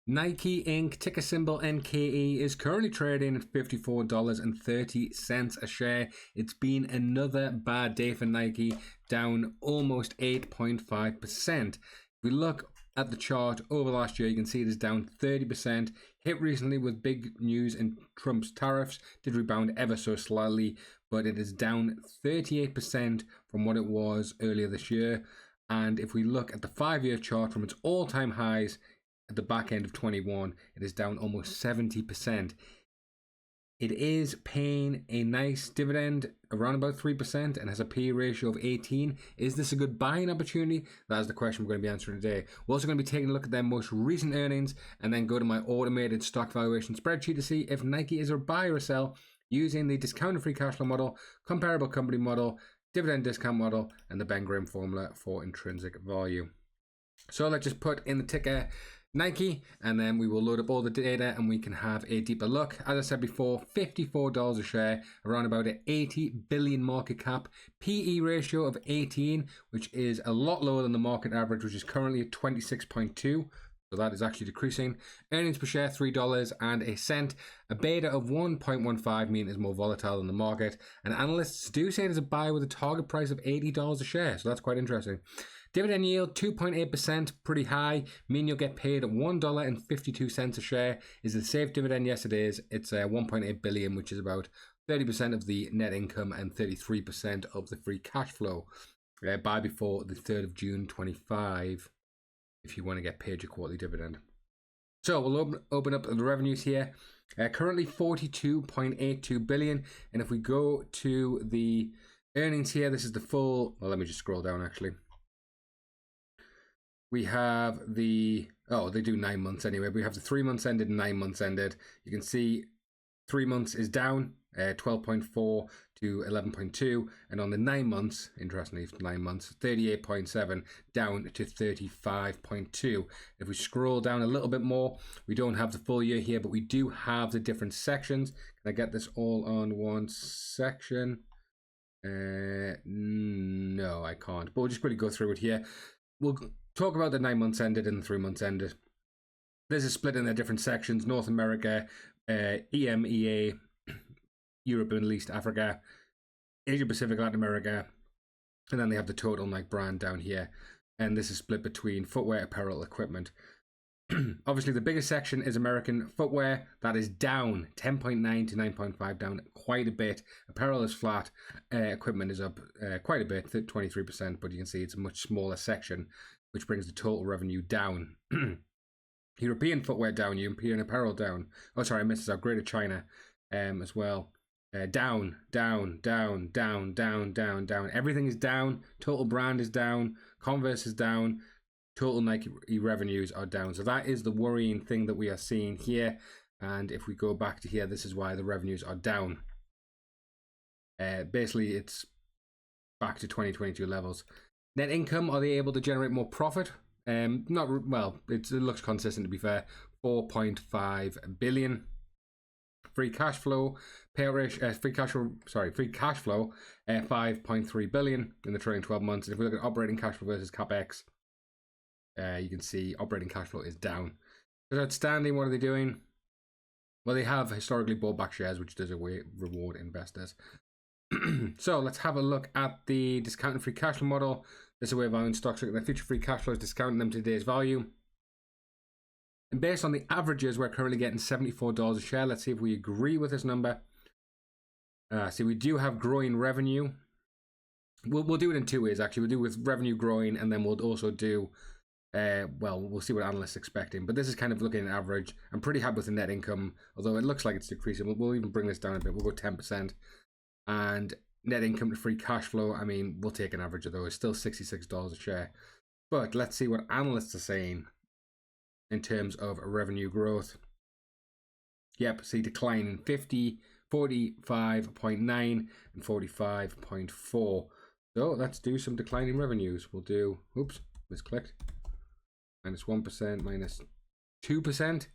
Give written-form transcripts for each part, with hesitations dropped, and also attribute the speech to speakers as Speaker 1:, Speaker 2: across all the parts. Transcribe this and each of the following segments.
Speaker 1: Nike Inc., ticker symbol NKE, is currently trading at $54.30 a share. It's been another bad day for Nike, down almost 8.5%. If we look at the chart over last year, you can see it is down 30%. Hit recently with big news in Trump's tariffs, did rebound ever so slightly, but it is down 38% from what it was earlier this year. And if we look at the 5-year chart from its all-time highs at the back end of 21, it is down almost 70%. It is paying a nice dividend around about 3% and has a PE ratio of 18. Is this a good buying opportunity? That is the question we're going to be answering today. We're also going to be taking a look at their most recent earnings and then go to my automated stock valuation spreadsheet to see if Nike is a buy or a sell using the discounted free cash flow model, comparable company model, dividend discount model, and the Ben Graham formula for intrinsic value. So let's just put in the ticker Nike, and then we will load up all the data and we can have a deeper look. As I said before, $54 a share, around about an 80 billion market cap, PE ratio of 18, which is a lot lower than the market average, which is currently at 26.2. So that is actually decreasing. Earnings per share, $3.01. A beta of 1.15, meaning it's more volatile than the market. And analysts do say it is a buy with a target price of $80 a share. So that's quite interesting. Dividend yield, 2.8%, pretty high, meaning you'll get paid at $1.52 a share. Is it a safe dividend? Yes, it is. It's 1.8 billion, which is about 30% of the net income and 33% of the free cash flow. Buy before the 3rd of June 25 if you want to get paid your quarterly dividend. So we'll open up the revenues here. Currently 42.82 billion. And if we go to the earnings here, this is the full, well, let me just scroll down actually. We have the, they do 9 months anyway. We have the 3 months ended and 9 months ended. You can see 3 months is down 12.4 to 11.2. And on the 9 months, interestingly, 9 months, 38.7 down to 35.2. If we scroll down a little bit more, we don't have the full year here, but we do have the different sections. Can I get this all on one section? No, I can't. But we'll just quickly go through it here. We'll talk about the 9 months ended and the 3 months ended. There's a split in their different sections: North America, EMEA, Europe, Middle East, Africa, Asia Pacific, Latin America, and then they have the total Nike brand down here. And this is split between footwear, apparel, equipment. Obviously, the biggest section is American footwear. That is down 10.9 to 9.5, down quite a bit. Apparel is flat. Equipment is up quite a bit, 23%, but you can see it's a much smaller section, which brings the total revenue down. European footwear down, European apparel down. Oh, sorry, I missed this out. Greater China as well. Down. Everything is down. Total brand is down. Converse is down. Total Nike revenues are down. So that is the worrying thing that we are seeing here. And if we go back to here, this is why the revenues are down. Basically, it's back to 2022 levels. Net income, are they able to generate more profit? Not well. It looks consistent, to be fair. 4.5 billion. Free cash flow, payout ratio, free cash flow, 5.3 billion in the trailing 12 months. And if we look at operating cash flow versus capex, you can see operating cash flow is down. It's outstanding. What are they doing? Well, they have historically bought back shares, which does reward investors. So let's have a look at the discounted free cash flow model. This is a way of valuing stocks. Look at the future free cash flows, discounting them to today's value. And based on the averages, we're currently getting $74 a share. Let's see if we agree with this number. See, we do have growing revenue. We'll do it in 2 ways, actually. We'll do it with revenue growing, and then we'll also do, we'll see what analysts are expecting. But this is kind of looking at average. I'm pretty happy with the net income, although it looks like it's decreasing. We'll even bring this down a bit. We'll go 10%. And net income to free cash flow, I mean, we'll take an average of those. Still $66 a share. But let's see what analysts are saying in terms of revenue growth. Yep, see decline in 50, 45.9 and 45.4. So let's do some declining revenues. We'll do, oops, misclicked. -1%, -2%.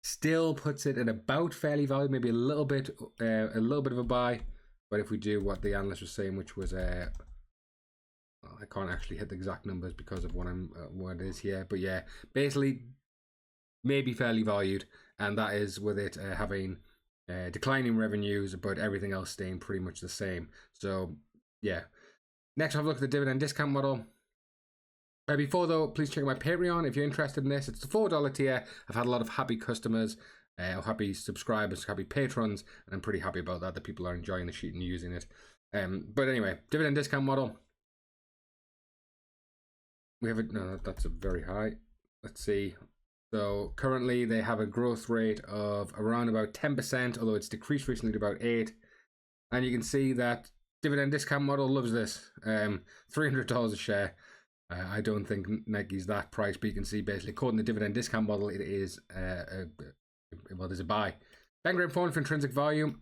Speaker 1: Still puts it at about fairly valued, maybe a little bit of a buy. But if we do what the analyst was saying, which was I can't actually hit the exact numbers because of what it is here. But yeah, basically may be fairly valued, and that is with it having declining revenues, but everything else staying pretty much the same. So yeah. Next, have a look at the dividend discount model. Before though, please check out my Patreon if you're interested in this. It's the $4 tier. I've had a lot of happy customers, happy subscribers, happy patrons, and I'm pretty happy about that. That people are enjoying the sheet and using it. But anyway, dividend discount model. We have it. No, that's a very high. Let's see. So currently they have a growth rate of around about 10%, although it's decreased recently to about 8%. And you can see that dividend discount model loves this. $300 a share. I don't think Nike's that price, but you can see basically according to the dividend discount model, it is well, there's a buy. Ben Graham formula for intrinsic value.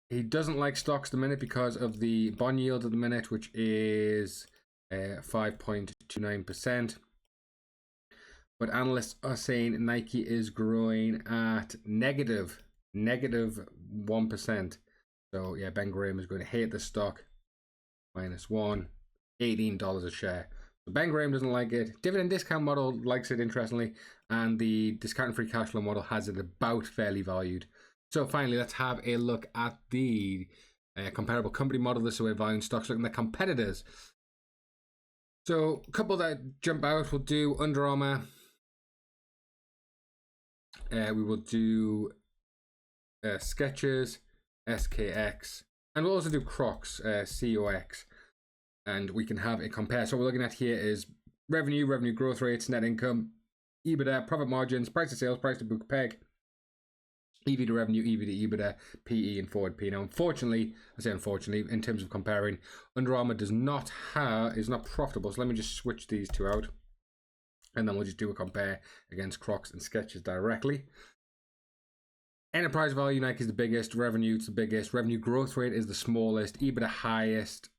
Speaker 1: He doesn't like stocks at the minute because of the bond yield at the minute, which is 5.29%. But analysts are saying Nike is growing at negative 1%. So yeah, Ben Graham is going to hate the stock. -1. $18 a share. So Ben Graham doesn't like it. Dividend discount model likes it, interestingly, and the discount free cash flow model has it about fairly valued. So finally, let's have a look at the comparable company model. This is where valuing stocks, looking at competitors. So a couple that jump out, we'll do Under Armour. We will do Skechers, SKX, and we'll also do Crocs, COX. And we can have a compare. So what we're looking at here is revenue growth rates, net income, EBITDA, profit margins, price to sales, price to book PEG, EV to revenue, EV to EBITDA, PE, and forward P. Now, unfortunately, I say unfortunately, in terms of comparing, Under Armour is not profitable. So let me just switch these two out, and then we'll just do a compare against Crocs and Skechers directly. Enterprise value, Nike is the biggest. Revenue, it's the biggest. Revenue growth rate is the smallest. EBITDA highest.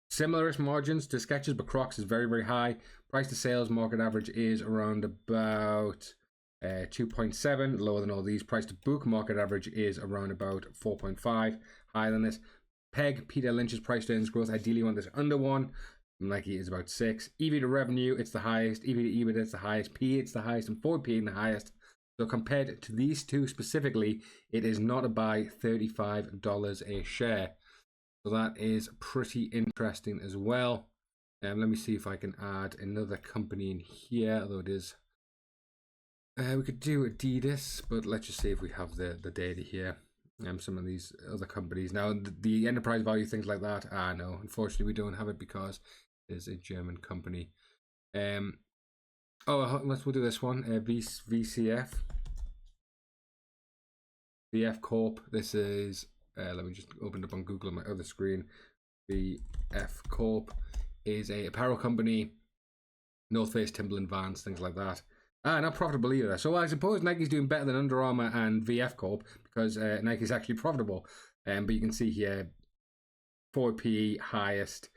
Speaker 1: Similar margins to Skechers, but Crocs is very, very high. Price to sales market average is around about 2.7, lower than all these. Price to book market average is around about 4.5, higher than this. PEG, Peter Lynch's price to earnings growth, ideally want this under 1. Nike is about 6. EV to revenue, it's the highest. EV to EBITDA, it's the highest. PE, it's the highest. And forward PE, the highest. So compared to these two specifically, it is not a buy, $35 a share. So that is pretty interesting as well. Let me see if I can add another company in here, although it is... we could do Adidas, but let's just see if we have the data here. Some of these other companies. Now, the enterprise value, things like that, no, unfortunately we don't have it because it is a German company. We'll do this one, VCF. VF Corp, this is... let me just open it up on Google on my other screen. VF Corp is a apparel company. North Face, Timberland, Vans, things like that. Not profitable either. So I suppose Nike's doing better than Under Armour and VF Corp because Nike's actually profitable. But you can see here, forward PE highest,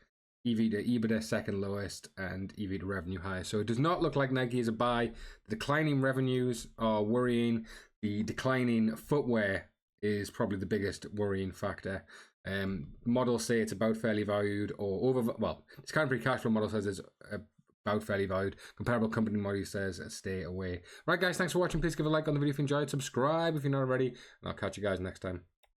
Speaker 1: EV to EBITDA second lowest, and EV to revenue highest. So it does not look like Nike is a buy. The declining revenues are worrying. The declining footwear is probably the biggest worrying factor. Models say it's about fairly valued or over. Well, discount free cash flow model says it's about fairly valued. Comparable company model says stay away. Right, guys, thanks for watching. Please give a like on the video if you enjoyed. Subscribe if you're not already, and I'll catch you guys next time.